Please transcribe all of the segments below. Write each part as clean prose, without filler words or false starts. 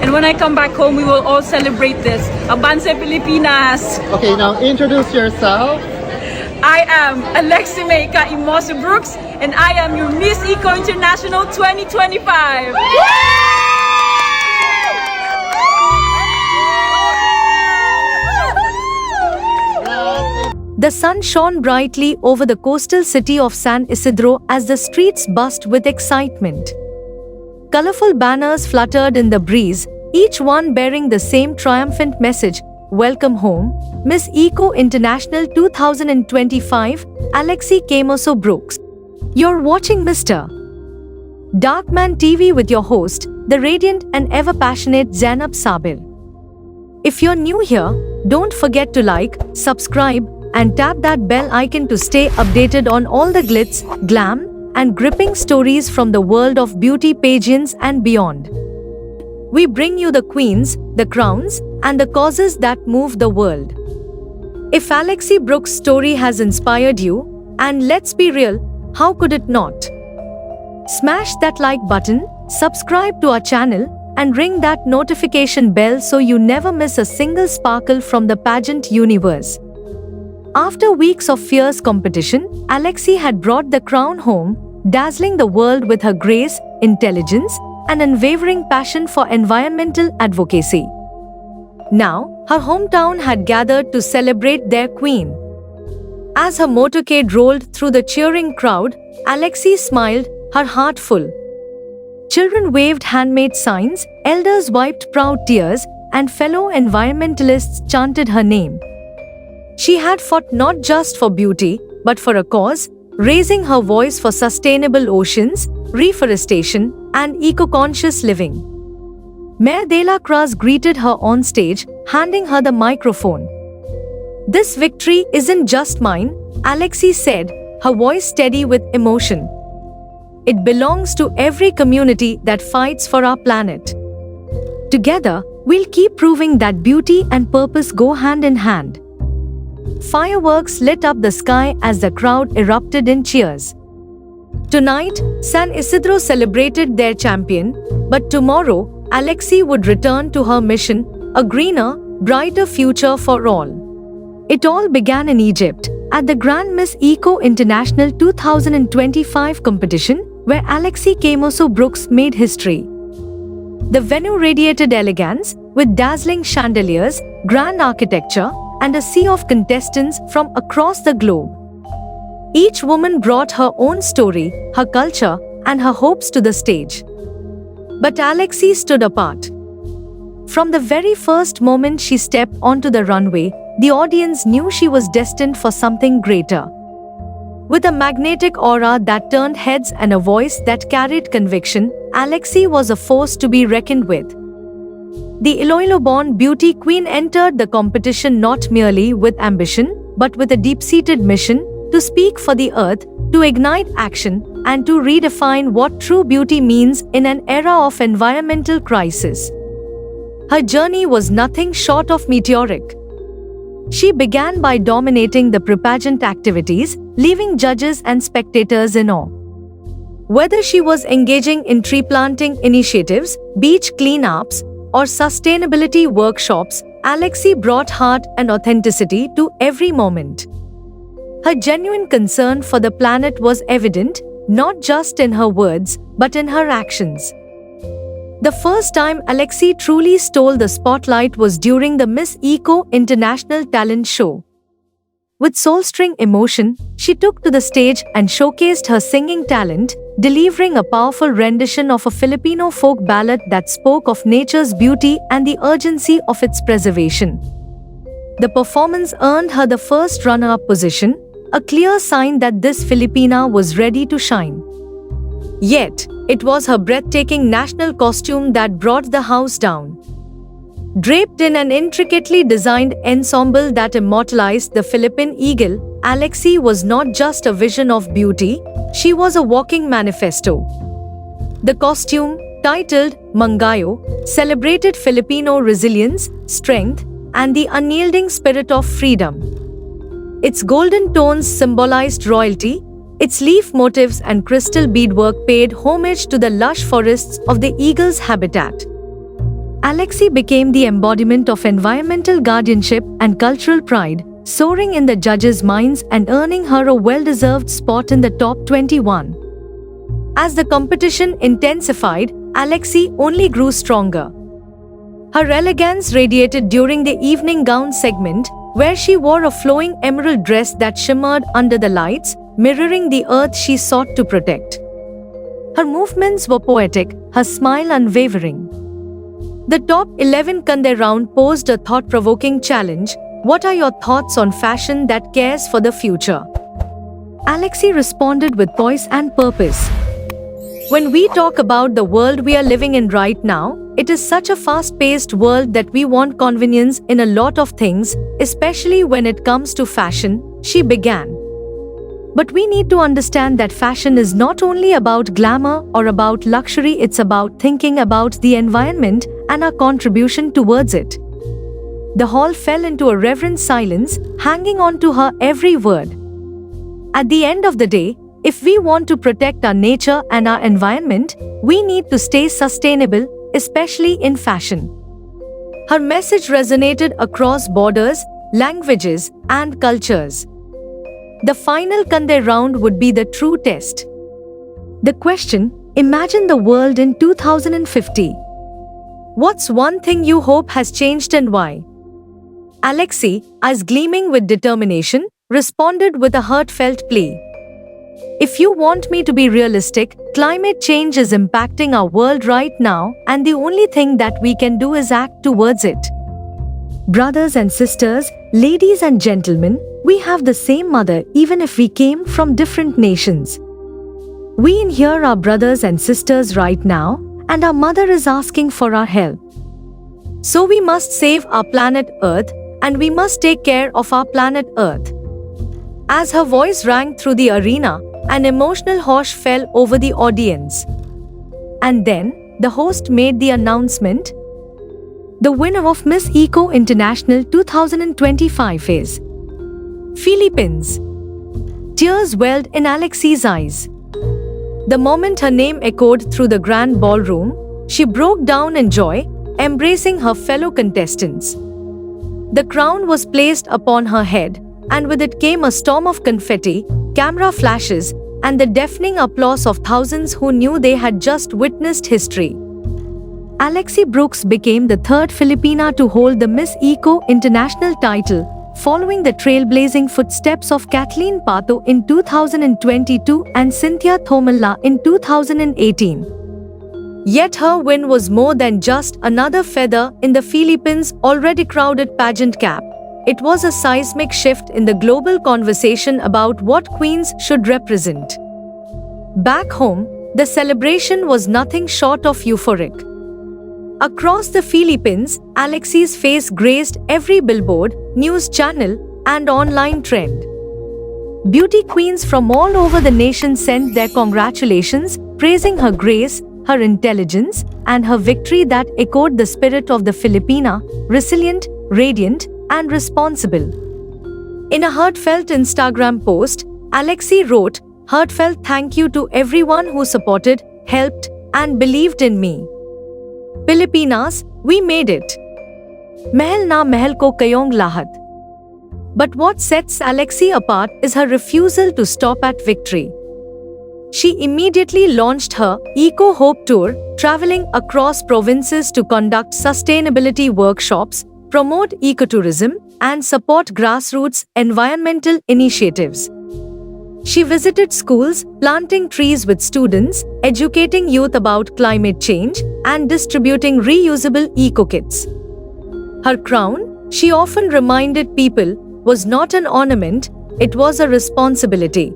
And when I come back home, we will all celebrate this. Abanse Pilipinas! Okay, now introduce yourself. I am Alexi Meika Imosu Brooks, and I am your Miss Eco International 2025. The sun shone brightly over the coastal city of San Isidro as the streets buzzed with excitement. Colorful banners fluttered in the breeze, each one bearing the same triumphant message, "Welcome home, Miss Eco International 2025, Alexi Kemoso Brooks." You're watching Mr. Darkman TV with your host, the radiant and ever-passionate Zainab Sabir. If you're new here, don't forget to like, subscribe, and tap that bell icon to stay updated on all the glitz, glam, and gripping stories from the world of beauty pageants and beyond. We bring you the queens, the crowns, and the causes that move the world. If Alexi Brooks' story has inspired you, and let's be real, how could it not? Smash that like button, subscribe to our channel, and ring that notification bell so you never miss a single sparkle from the pageant universe. After weeks of fierce competition, Alexi had brought the crown home, dazzling the world with her grace, intelligence, and unwavering passion for environmental advocacy. Now, her hometown had gathered to celebrate their queen. As her motorcade rolled through the cheering crowd, Alexi smiled, her heart full. Children waved handmade signs, elders wiped proud tears, and fellow environmentalists chanted her name. She had fought not just for beauty, but for a cause, raising her voice for sustainable oceans, reforestation, and eco-conscious living. Mayor De La Cruz greeted her on stage, handing her the microphone. "This victory isn't just mine," Alexi said, her voice steady with emotion. "It belongs to every community that fights for our planet. Together, we'll keep proving that beauty and purpose go hand in hand." Fireworks lit up the sky as the crowd erupted in cheers. Tonight, San Isidro celebrated their champion, but tomorrow, Alexi would return to her mission, a greener, brighter future for all. It all began in Egypt, at the Grand Miss Eco International 2025 competition, where Alexi Kemoso Brooks made history. The venue radiated elegance, with dazzling chandeliers, grand architecture, and a sea of contestants from across the globe. Each woman brought her own story, her culture, and her hopes to the stage. But Alexi stood apart. From the very first moment she stepped onto the runway, the audience knew she was destined for something greater. With a magnetic aura that turned heads and a voice that carried conviction, Alexi was a force to be reckoned with. The Iloilo-born beauty queen entered the competition not merely with ambition, but with a deep-seated mission to speak for the earth, to ignite action, and to redefine what true beauty means in an era of environmental crisis. Her journey was nothing short of meteoric. She began by dominating the pre-pageant activities, leaving judges and spectators in awe. Whether she was engaging in tree planting initiatives, beach cleanups, or sustainability workshops, Alexi brought heart and authenticity to every moment. Her genuine concern for the planet was evident, not just in her words, but in her actions. The first time Alexi truly stole the spotlight was during the Miss Eco International Talent Show. With soul-stirring emotion, she took to the stage and showcased her singing talent, delivering a powerful rendition of a Filipino folk ballad that spoke of nature's beauty and the urgency of its preservation. The performance earned her the first runner-up position, a clear sign that this Filipina was ready to shine. Yet, it was her breathtaking national costume that brought the house down. Draped in an intricately designed ensemble that immortalized the Philippine eagle, Alexi was not just a vision of beauty, she was a walking manifesto. The costume, titled Mangayo, celebrated Filipino resilience, strength, and the unyielding spirit of freedom. Its golden tones symbolized royalty, its leaf motifs and crystal beadwork paid homage to the lush forests of the eagle's habitat. Alexei became the embodiment of environmental guardianship and cultural pride, soaring in the judges' minds and earning her a well-deserved spot in the top 21. As the competition intensified, Alexei only grew stronger. Her elegance radiated during the evening gown segment, where she wore a flowing emerald dress that shimmered under the lights, mirroring the earth she sought to protect. Her movements were poetic, her smile unwavering. The top 11 Kande round posed a thought-provoking challenge. What are your thoughts on fashion that cares for the future? Alexei responded with poise and purpose. When we talk about the world we are living in right now, it is such a fast-paced world that we want convenience in a lot of things, especially when it comes to fashion, she began. But we need to understand that fashion is not only about glamour or about luxury, it's about thinking about the environment and our contribution towards it. The hall fell into a reverent silence, hanging on to her every word. At the end of the day, if we want to protect our nature and our environment, we need to stay sustainable, especially in fashion. Her message resonated across borders, languages, and cultures. The final Kande round would be the true test. The question: imagine the world in 2050. What's one thing you hope has changed and why? Alexei, eyes gleaming with determination, responded with a heartfelt plea. If you want me to be realistic, climate change is impacting our world right now, and the only thing that we can do is act towards it. Brothers and sisters, ladies and gentlemen, we have the same mother even if we came from different nations. We in here are brothers and sisters right now, and our mother is asking for our help. So we must save our planet Earth, and we must take care of our planet Earth. As her voice rang through the arena, an emotional hush fell over the audience. And then, the host made the announcement. The winner of Miss Eco International 2025 is Philippines. Tears welled in Alexei's eyes. The moment her name echoed through the grand ballroom, she broke down in joy, embracing her fellow contestants. The crown was placed upon her head, and with it came a storm of confetti, camera flashes, and the deafening applause of thousands who knew they had just witnessed history. Alexei Brooks became the third Filipina to hold the Miss Eco International title, following the trailblazing footsteps of Kathleen Pato in 2022 and Cynthia Thomalla in 2018. Yet her win was more than just another feather in the Philippines' already crowded pageant cap. It was a seismic shift in the global conversation about what queens should represent. Back home, the celebration was nothing short of euphoric. Across the Philippines, Alexei's face graced every billboard, news channel, and online trend. Beauty queens from all over the nation sent their congratulations, praising her grace, her intelligence, and her victory that echoed the spirit of the Filipina, resilient, radiant, and responsible. In a heartfelt Instagram post, Alexei wrote, "Heartfelt thank you to everyone who supported, helped, and believed in me. Filipinas, we made it. Mahal na mahal ko kayong lahat." But what sets Alexei apart is her refusal to stop at victory. She immediately launched her Eco Hope Tour, traveling across provinces to conduct sustainability workshops, promote ecotourism, and support grassroots environmental initiatives. She visited schools, planting trees with students, educating youth about climate change, and distributing reusable eco-kits. Her crown, she often reminded people, was not an ornament, it was a responsibility.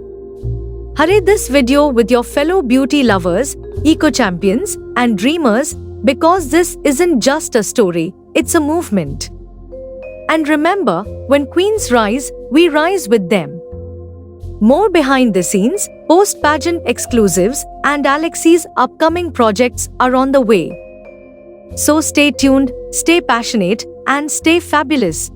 Hurry this video with your fellow beauty lovers, eco-champions, and dreamers, because this isn't just a story, it's a movement. And remember, when queens rise, we rise with them. More behind the scenes, post-pageant exclusives, and Alexei's upcoming projects are on the way. So stay tuned, stay passionate, and stay fabulous.